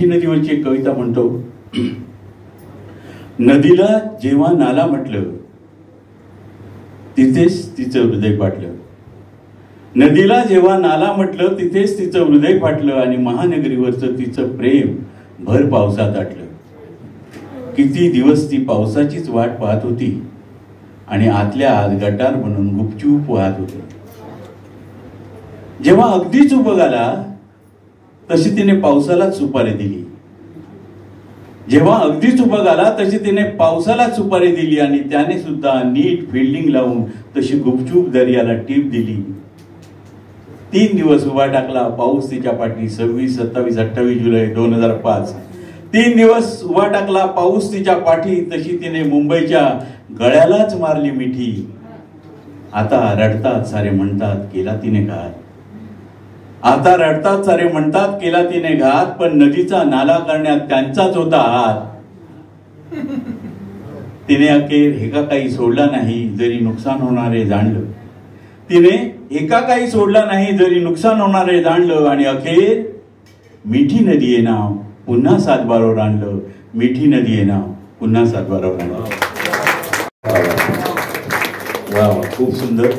मिठी नदीवरची एक कविता म्हणतो, नदीला जेव्हा नाला म्हटलं तिथेच तिचं हृदय फाटलं. नदीला जेव्हा नाला म्हटलं तिथेच तिचं हृदय फाटलं आणि महानगरीवरचं तिचं प्रेम भर पावसात आटलं. किती दिवस ती पावसाचीच वाट पाहत होती आणि आतल्या आत गटार म्हणून गुपचूप वाहत होती. जेव्हा अगदीच उभं आला तशी तिने पावसालाच सुपारी दिली. जेव्हा अगदीच उभं आला तशी तिने पावसालाच सुपारी दिली आणि त्याने सुद्धा नीट फिल्डिंग लावून तशी गुपचूप दर्याला टीप दिली. 3 दिवस उभा टाकला पाऊस तिच्या पाठी. 26, 27, 28 जुलै 2005. 3 दिवस उभा टाकला पाऊस तिच्या पाठी. तशी तिने मुंबईच्या गळ्यालाच मारली मिठी. आता रडतात सारे म्हणतात केला तिने घात. आता रडतात सारे म्हणतात केला तिने घात. पण नदीचा नाला करण्यात त्यांचाच होता हात. तिने अखेर एका काही सोडला नाही जरी नुकसान होणारे जाणलं. तिने एका काही सोडला नाही जरी नुकसान होणारे जाणलं. आणि अखेर मिठी नदी ये नाव पुन्हा सातबारावर आणलं. मिठी नदी ये नाव पुन्हा सातबारावर आणलं. वा, खूप सुंदर.